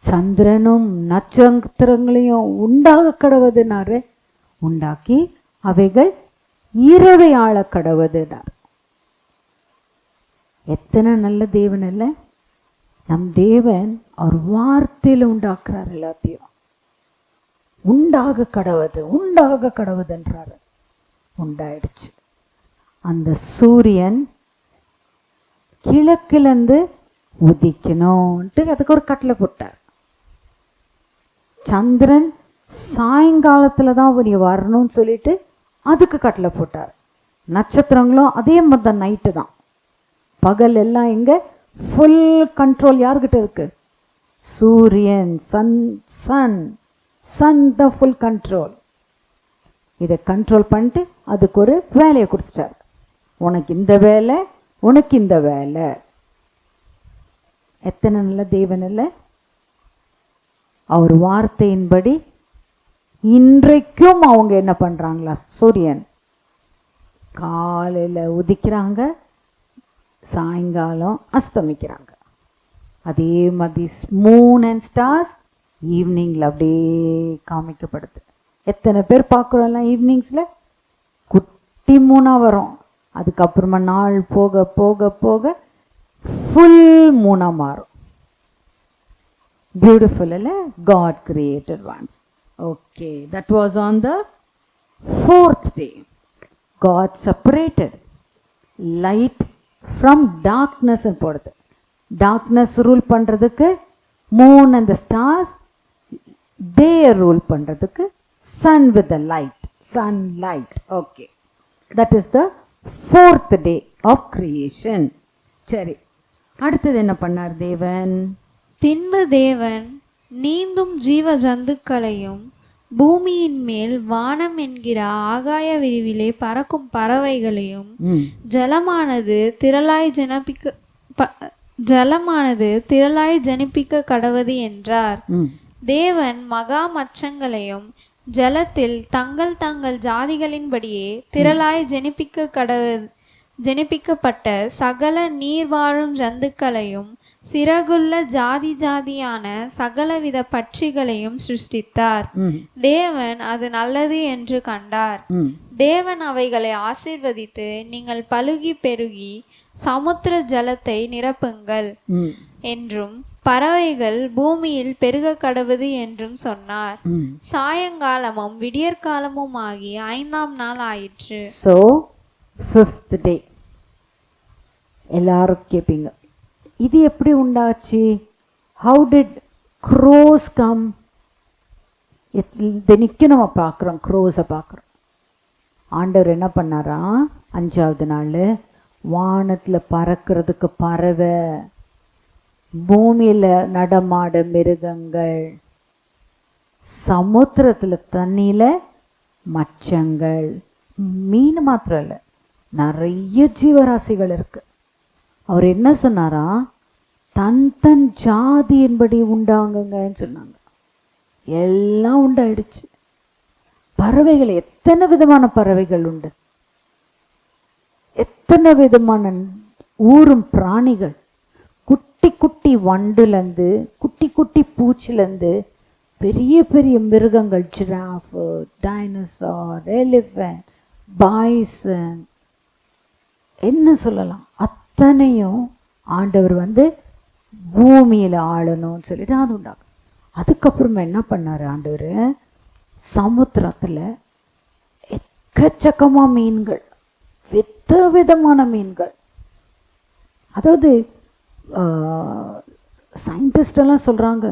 சந்திரனும் நட்சத்திரங்களையும் உண்டாக கடவுதுனாரு. உண்டாக்கி அவைகள் இரவை ஆள கடவுதுனார். எத்தனை நல்ல தேவன் இல்ல நம் தேவன். அவர் வார்த்தையில உண்டாக்குறார். எல்லாத்தையும் உண்டாக கடவுதுன்றாரு. உண்டாயிடுச்சு. அந்த சூரியன் கிழக்கிலிருந்து உதிக்கணும்ட்டு அதுக்கு ஒரு கட்டளை போட்டார். சந்திரன் சாயங்காலத்துல தான் வரணும்னு சொல்லிட்டு அதுக்கு கட்டளை போட்டார். நட்சத்திரங்களும் அதே மாதிரி தான், நைட்டு தான். பகல் எல்லாம் இங்க ஃபுல் கண்ட்ரோல் யாருக்கிட்ட இருக்கு? சூரியன், சன் தான் ஃபுல் கண்ட்ரோல். இதை கண்ட்ரோல் பண்ணிட்டு அதுக்கு ஒரு வேலையை கொடுத்துட்டார். உனக்கு இந்த வேலை, உனக்கு இந்த வேலை. எத்தனை நல்ல தேவன் இல்லை? அவர் வார்த்தையின்படி இன்றைக்கும் அவங்க என்ன பண்றாங்களா? சூரியன் காலையில உதிக்கிறாங்க, சாயங்காலம் அஸ்தமிக்கிறாங்க. அதே மாதிரி மூன் அண்ட் ஸ்டார்ஸ் ஈவினிங்ல அப்படியே காமிக்கப்படுது. எத்தனை பேர் பார்க்குறோம்ல ஈவினிங்ஸ்ல? குட்டி மூணா வரும், அதுக்கப்புறமா நாள் போக போக போக ஃபுல் மூணா மாறும். பியூட்டிஃபுல் இல்ல? God created once. Okay, that was on the 4th day. God separated light from darkness and போடுது. டார்க்னஸ் ரூல் பண்றதுக்கு Moon and stars, day rule பண்றதுக்கு sun with the light, sunlight. Okay, that is the 4th day of creation. சரி, அடுத்தது என்ன பண்ணார் தேவன்? பின்பு தேவன் நீந்தும் ஜீவ ஜந்துக்களையும் பூமியின் மேல் வானம் என்கிற ஆகாய விரிவிலே பறக்கும் பறவைகளையும் ஜலமானது திரளாய் ஜனிப்பிக்க கடவது என்றார். தேவன் மகா மச்சங்களையும் ஜலத்தில் தங்கள் தங்கள் ஜாதிகளின்படியே திரளாய் ஜனிப்பிக்கப்பட்ட சகல நீர் வாழும் ஜந்துக்களையும் சிறகுள்ள ஜாதி ஜாதியான சகலவித பட்சிகளையும் சிருஷ்டித்தார். தேவன் அது நல்லது என்று கண்டார். தேவன் அவைகளை ஆசீர்வதித்து, நீங்கள் பலுகி பெருகி சமுத்திர ஜலத்தை நிரப்புங்கள் என்றும் பறவைகள் பூமியில் பெருக கடவுது என்றும் சொன்னார். சாயங்காலமும் விடியற்காலமும் ஆகி 5ஆம் நாள் ஆயிற்று. So 5th day. எல்லாரும் கேட்பீங்க, இது எப்படி உண்டாச்சு? How did crows come? தினிக்கு நம்ம பார்க்குறோம், க்ரோஸை பார்க்குறோம். ஆண்டவர் என்ன பண்ணாரா? 5ஆவது நாள் வானத்தில் பறக்கிறதுக்கு பறவை, பூமியில் நடமாட மிருகங்கள், சமுத்திரத்தில் தண்ணியில் மச்சங்கள், மீன் மாத்திரம் இல்லை, நிறைய ஜீவராசிகள் இருக்கு. அவர் என்ன சொன்னாரா? தன் தன் ஜாதியின்படி உண்டாங்கன்னு சொன்னாங்க. எல்லாம் உண்டாயிடுச்சு. பறவைகள், எத்தனை விதமான பறவைகள் உண்டு, எத்தனை விதமான ஊரும் பிராணிகள், குட்டி குட்டி வண்டுலேருந்து குட்டி குட்டி பூச்சிலேருந்து பெரிய பெரிய மிருகங்கள், ஜிராஃப், டைனோசார், எலிஃபென்ட், பாய்சன், என்ன சொல்லலாம், அத்தனையும் ஆண்டவர் பூமியில் ஆளணும்னு சொல்லிட்டு அது உண்டாகும். அதுக்கப்புறமா என்ன பண்ணார் ஆண்டவர்? சமுத்திரத்தில் எக்கச்சக்கமா மீன்கள், வித விதமான மீன்கள். அதாவது சயின்டிஸ்ட் எல்லாம் சொல்றாங்க,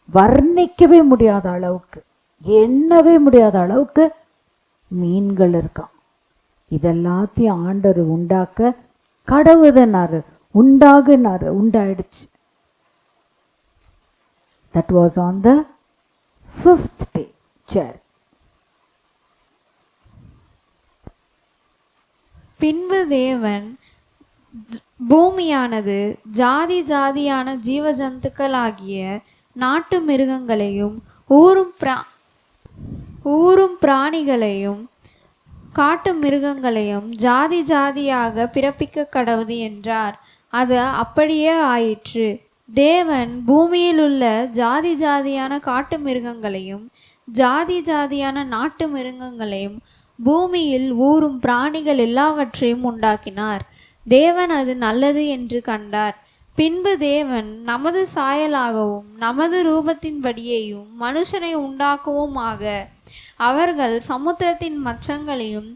வர்ணிக்கவே முடியாத அளவுக்கு, எண்ணவே முடியாத அளவுக்கு மீன்கள் இருக்கான். இதெல்லாத்தையும் ஆண்டவர் உண்டாக்க கடவுதனாரு, உண்டாகுனாரு, உண்டாயிடுச்சு. That was on the 5th day. சரி, பின்பு தேவன் பூமியானது ஜாதி ஜாதியான ஜீவஜந்துக்கள் ஆகிய நாட்டு மிருகங்களையும் ஊரும் பிராணிகளையும் காட்டு மிருகங்களையும் ஜாதி ஜாதியாக பிறப்பிக்க கடவுது என்றார். அது அப்படியே ஆயிற்று. தேவன் பூமியில் உள்ள ஜாதி ஜாதியான காட்டு மிருகங்களையும் ஜாதி ஜாதியான நாட்டு மிருகங்களையும் பூமியில் ஊறும் பிராணிகள் எல்லாவற்றையும் உண்டாக்கினார். தேவன் அது நல்லது என்று கண்டார். பின்பு தேவன் நமது சாயலாகவும் நமது ரூபத்தின்படியேயும் மனுஷனை உண்டாக்குவோமாக. அவர்கள் சமுத்திரத்தின் மச்சங்களையும்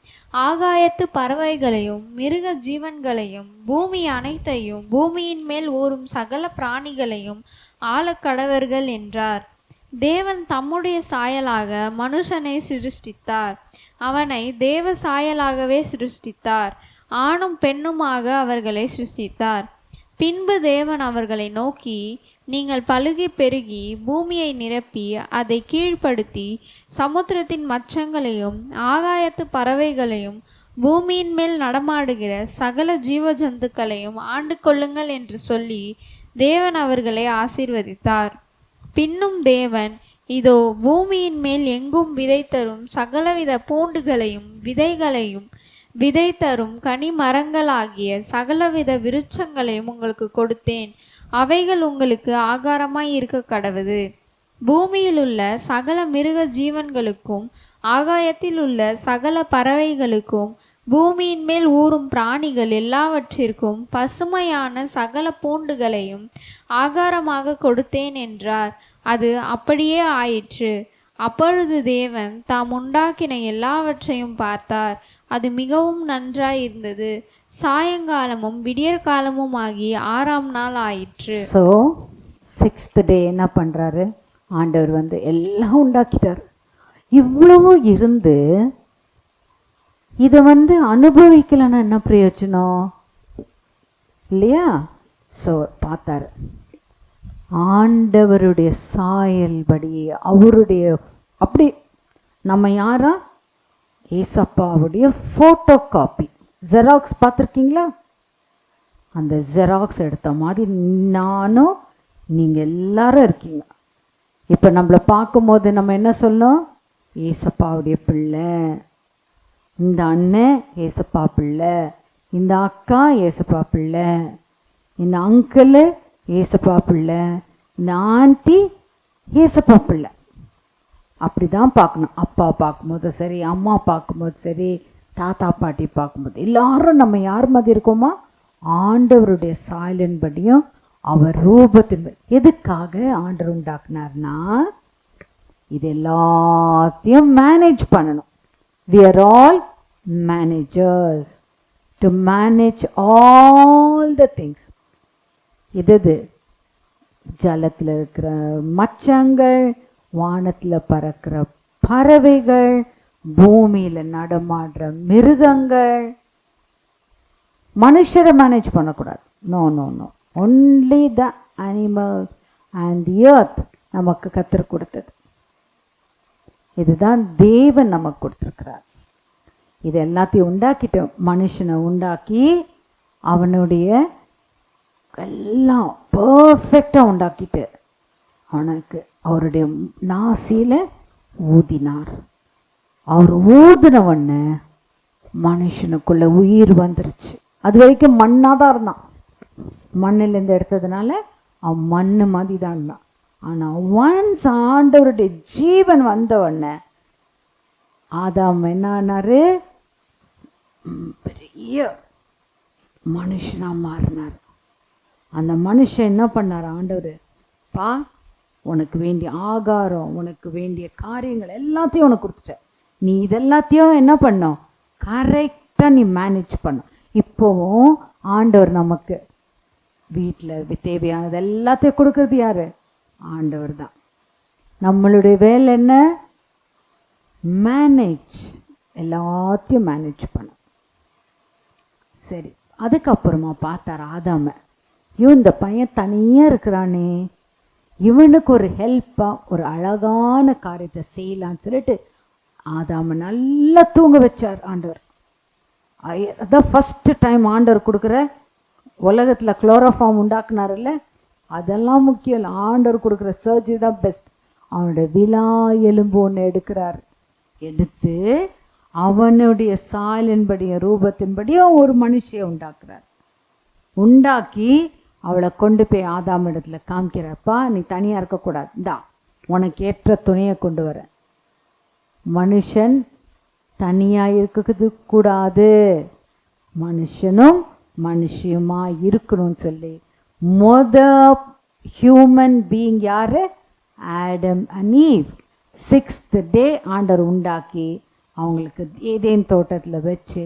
ஆகாயத்து பறவைகளையும் மிருக ஜீவன்களையும் பூமி அனைத்தையும் பூமியின் மேல் ஊறும் சகல பிராணிகளையும் ஆளக்கடவர்கள் என்றார். தேவன் தம்முடைய சாயலாக மனுஷனை சிருஷ்டித்தார். அவனை தேவ சாயலாகவே சிருஷ்டித்தார். ஆணும் பெண்ணுமாக அவர்களை சிருஷ்டித்தார். பின்பு தேவன் அவர்களை நோக்கி, நீங்கள் பலுகி பெருகி பூமியை நிரப்பி அதை கீழ்ப்படுத்தி சமுத்திரத்தின் மச்சங்களையும் ஆகாயத்து பறவைகளையும் பூமியின் மேல் நடமாடுகிற சகல ஜீவ ஜந்துக்களையும் ஆண்டு கொள்ளுங்கள் என்று சொல்லி தேவன் அவர்களை ஆசீர்வதித்தார். பின்னும் தேவன், இதோ பூமியின் மேல் எங்கும் விதை தரும் சகலவித பூண்டுகளையும் விதைகளையும் விதை தரும் கனி மரங்களாகிய சகலவித விருட்சங்களையும் உங்களுக்கு கொடுத்தேன். அவைகள் உங்களுக்கு ஆகாரமாய் இருக்க கடவது. பூமியில் உள்ள சகல மிருக ஜீவன்களுக்கும் ஆகாயத்தில் உள்ள சகல பறவைகளுக்கும் பூமியின் மேல் ஊறும் பிராணிகள் எல்லாவற்றிற்கும் பசுமையான சகல பூண்டுகளையும் ஆகாரமாக கொடுத்தேன் என்றார். அது அப்படியே ஆயிற்று. அப்பொழுது தேவன் தாம் உண்டாக்கின எல்லாவற்றையும் பார்த்தார். அது மிகவும் நன்றாய் இருந்தது. சாயங்காலமும் விடியற்காலமும் ஆகி 6ஆம் நாள் ஆயிற்று. ஸோ 6th டே என்ன பண்ணுறாரு? ஆண்டவர் வந்து எல்லாம் உண்டாக்கிட்டார். இவ்வளவு இருந்து இதை வந்து அனுபவிக்கலைன்னா என்ன பிரயோஜனம் இல்லையா? ஸோ பார்த்தாரு, ஆண்டவருடைய சாயல்படி அவருடைய அப்படி நம்ம யாரா? ஏசப்பாவுடைய ஃபோட்டோ காப்பி, ஜெராக்ஸ் பார்த்துருக்கீங்களா? அந்த ஜெராக்ஸ் எடுத்த மாதிரி நானும் நீங்கள் எல்லாரும் இருக்கீங்க. இப்போ நம்மளை பார்க்கும்போது நம்ம என்ன சொல்லணும்? ஏசப்பாவுடைய பிள்ளை, இந்த அண்ணன் ஏசப்பா பிள்ளை, இந்த அக்கா ஏசப்பா பிள்ளை, இந்த அங்கிள் ஏசப்பா பிள்ளை, இந்த ஆண்டி ஏசப்பா பிள்ளை. அப்படி தான் பார்க்கணும். அப்பா பார்க்கும்போது சரி, அம்மா பார்க்கும்போது சரி, தாத்தா பாட்டி பார்க்கும்போது எல்லாரும் நம்ம யார் மாதிரி இருக்கோமா? ஆண்டவருடைய சாயலின்படியும் அவர் ரூபத்தின். எதுக்காக ஆண்டவர் உண்டாக்குனார்னா, இது எல்லாத்தையும் மேனேஜ் பண்ணணும். We are all managers to manage all the things. இது ஜலத்தில் இருக்கிற மச்சங்கள், வானத்தில் பறக்கிற பறவைகள், பூமியில் நடமாடுற மிருகங்கள். மனுஷரை மேனேஜ் பண்ணக்கூடாது. No no no, only the animals and earth நமக்கு கற்றுக் கொடுத்தது. இதுதான் தேவன் நமக்கு கொடுத்துருக்கிறார். இது எல்லாத்தையும் உண்டாக்கிட்டோம். மனுஷனை உண்டாக்கி அவனுடைய எல்லாம் பர்ஃபெக்டாக உண்டாக்கிட்டு அவனுக்கு அவருடைய நாசியில் ஊதினார். அவர் ஊதினவொன்னு மனுஷனுக்குள்ள உயிர் வந்துருச்சு. அது வரைக்கும் மண்ணாக தான் இருந்தான். மண்ணிலேருந்து எடுத்ததுனால அவன் மண் மாதிரி தான் இருந்தான். ஆனால் ஒன்ஸ் ஆண்டவருடைய ஜீவன் வந்தவொடனே ஆதாம் என்னாரு? பெரிய மனுஷனாக மாறினார். அந்த மனுஷன் என்ன பண்ணார்? ஆண்டவர், பா, உனக்கு வேண்டிய ஆகாரம், உனக்கு வேண்டிய காரியங்கள் எல்லாத்தையும் உனக்கு கொடுத்துட்ட. நீ இதெல்லாத்தையும் என்ன பண்ணோம்? கரெக்டாக நீ மேனேஜ் பண்ணும். இப்போவும் ஆண்டவர் நமக்கு வீட்டில் தேவையானது எல்லாத்தையும் கொடுக்கறது யாரு? ஆண்டவர் தான். நம்மளுடைய வேலை என்ன? மேனேஜ், எல்லாத்தையும் மேனேஜ் பண்ண. சரி, அதுக்கப்புறமா பார்த்தார் ஆதாம. இந்த பையன் தனியாக இருக்கிறானே, இவனுக்கு ஒரு ஹெல்ப்பாக ஒரு அழகான காரியத்தை செய்யலான்னு சொல்லிட்டு ஆதாம நல்லா தூங்க வச்சார் ஆண்டவர். அதான் ஃபஸ்ட்டு டைம் ஆண்டவர் கொடுக்குற உலகத்தில் குளோரோஃபார்ம் உண்டாக்குனார்ல, அதெல்லாம் முக்கியம் இல்லை. ஆண்டவர் கொடுக்குற சர்ஜரி தான் பெஸ்ட். அவனுடைய விலா எலும்பு ஒன்று எடுக்கிறார். எடுத்து அவனுடைய சாயலின்படியும் ரூபத்தின்படியும் ஒரு மனுஷியை உண்டாக்குறார். உண்டாக்கி அவளை கொண்டு போய் ஆதாம் இடத்துல காமிக்கிறப்பா, நீ தனியாக இருக்கக்கூடாது, இந்தா உனக்கு ஏற்ற துணையை கொண்டு வர. மனுஷன் தனியாக இருக்கிறது கூடாது, மனுஷனும் மனுஷியுமா இருக்கணும்னு சொல்லி ஹியூமன் பீயிங் யாரு? Adam and eve. 6th day ஆண்டவர் உண்டாக்கி அவங்களுக்கு ஏதேன் தோட்டத்தில் வச்சு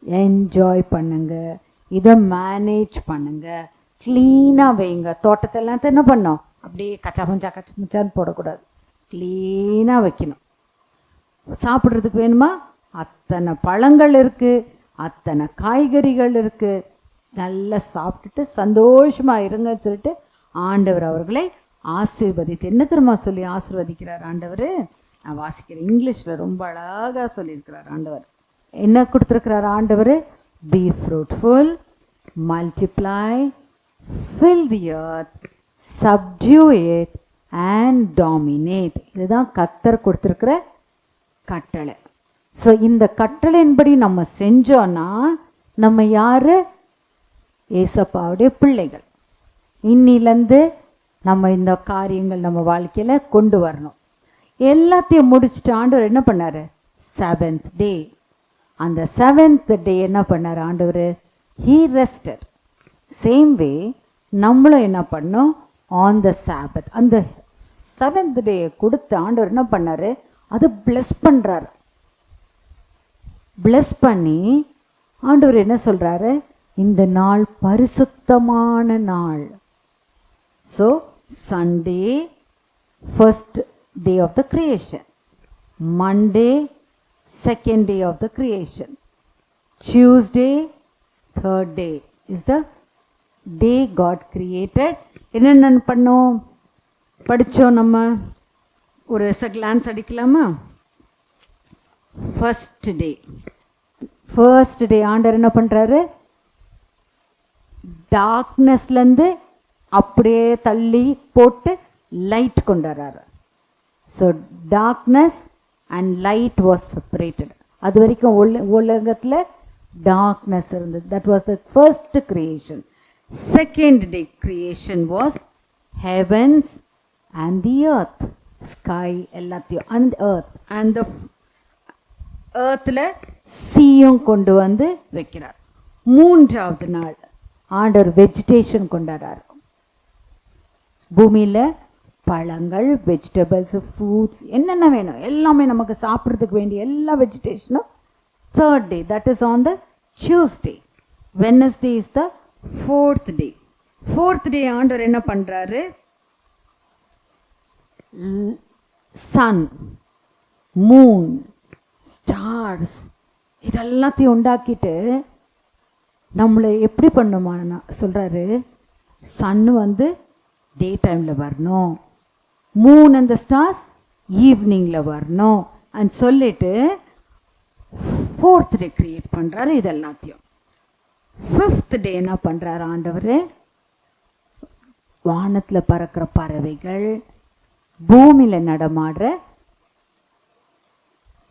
என்ஜாய் பண்ணுங்க, இதை மேனேஜ் பண்ணுங்க, க்ளீனாக வைங்க. தோட்டத்தெல்லாம் என்ன பண்ணோம்? அப்படியே கச்சான்னு போடக்கூடாது, க்ளீனாக வைக்கணும். சாப்பிட்றதுக்கு வேணுமா? அத்தனை பழங்கள் இருக்குது, அத்தனை காய்கறிகள் இருக்குது. நல்லா சாப்பிட்டுட்டு சந்தோஷமாக இருங்கன்னு சொல்லிட்டு ஆண்டவர் அவர்களை ஆசீர்வதித்து என்ன தெரியுமா சொல்லி ஆசீர்வதிக்கிறார் ஆண்டவர்? நான் வாசிக்கிறேன், இங்கிலீஷில் ரொம்ப அழகாக சொல்லியிருக்கிறார் ஆண்டவர். என்ன கொடுத்துருக்கிறார் ஆண்டவர்? B fruitful, multiply, fill the earth, சப்டியூ it and dominate. இதுதான் கர்த்தர் கொடுத்துருக்கிற கட்டளை. ஸோ இந்த கட்டளையின்படி நம்ம செஞ்சோன்னா நம்ம யார்? ஏசப்பாவுடைய பிள்ளைகள். இன்னிலேருந்து நம்ம இந்த காரியங்கள் நம்ம வாழ்க்கையில் கொண்டு வரணும். எல்லாத்தையும் முடிச்சுட்டு ஆண்டவர் என்ன பண்ணார்? 7th day. அந்த 7th day என்ன பண்ணார் ஆண்டவர்? He rested. சேம் வே நம்மளும் என்ன பண்ணோம்? ஆன் த சாபத், அந்த 7th day கொடுத்து ஆண்டவர் என்ன பண்ணார்? அது பிளஸ் பண்ணுறாரு. பிளஸ் பண்ணி ஆண்டவர் என்ன சொல்கிறாரு? இந்த நாள் பரிசுத்தமான நாள். So Sunday first day of the creation, Monday second day of the creation, Tuesday third day is the day God created. என்னென்ன பண்ணோம்? படித்தோம். நம்ம ஒரு கிளான்ஸ் அடிக்கலாமா? ஃபர்ஸ்ட் டே ஆண்டவர் என்ன பண்ணுறாரு? டார்க்னஸ்லேருந்து அப்படியே தள்ளி போட்டு லைட் கொண்டு வர்றாரு. So darkness and light was separated. அது வரைக்கும் உலகத்தில் டார்க்னஸ் இருந்தது. That was the first creation. Second day creation was heavens and the earth, sky எல்லாத்தையும், அண்ட் எர்த் அண்ட் த எர்த்தில் சீயும் கொண்டு வந்து வைக்கிறார். 3வது நாள் ஆண்டவர் வெஜிடேஷன் கொண்டாடுறார். பூமியில் பழங்கள், வெஜிடபிள்ஸ், ஃப்ரூட்ஸ் என்னென்ன வேணும் எல்லாமே நமக்கு சாப்பிட்றதுக்கு வேண்டிய எல்லா வெஜிடேஷனும் 3rd day, that is on the Tuesday. Wednesday is the 4th day. 4th day ஆண்டவர் என்ன பண்ணுறாரு? சன், மூன், ஸ்டார்ஸ் இதெல்லாத்தையும் உண்டாக்கிட்டு நம்மளை எப்படி பண்ணுமா சொல்கிறாரு? சன்னு வந்து டே டைமில் வரணும், மூன் அந்த ஸ்டார்ஸ் ஈவினிங்கில் வரணும் அண்ட் சொல்லிட்டு 4th day கிரியேட் பண்ணுறாரு இது எல்லாத்தையும். 5th day என்ன பண்ணுறாரு ஆண்டவர்? வானத்தில் பறக்கிற பறவைகள், பூமியில் நடமாடுற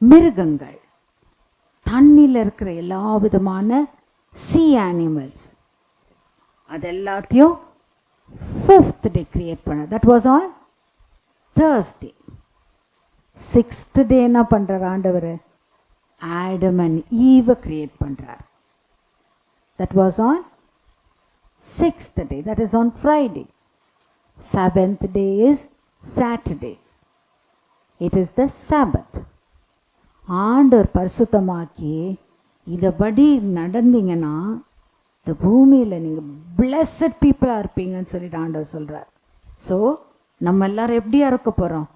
மிருகங்கள், தண்ணியில் இருக்கிற எல்லா விதமான சி அனிமல்ஸ் அதெல்லாத்தையும் 5th day கிரியேட் பண்ண. That was on Thursday. 6th day என்ன பண்ணுறார் ஆண்டவர்? ஆடம் அண்ட் ஈவை கிரியேட் பண்ணுறார். That was on 6th day. That is on Friday. 7th day is Saturday. It is the Sabbath. ஆண்டவர் பரிசுத்தமாக்கி இதபடி நடந்தீங்கன்னா இந்த பூமியில் நீங்கள் பிளஸட் பீப்புளாக இருப்பீங்கன்னு சொல்லிட்டு ஆண்டவர் சொல்கிறார். ஸோ நம்ம எல்லாரும் எப்படியா இருக்க போகிறோம்?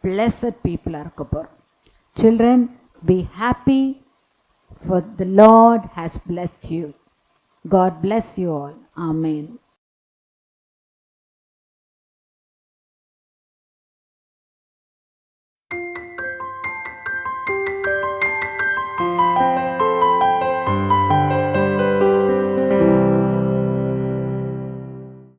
பிளஸட் பீப்புளாக இருக்க போகிறோம். Children, be happy for the Lord has blessed you. God bless you all. Amen.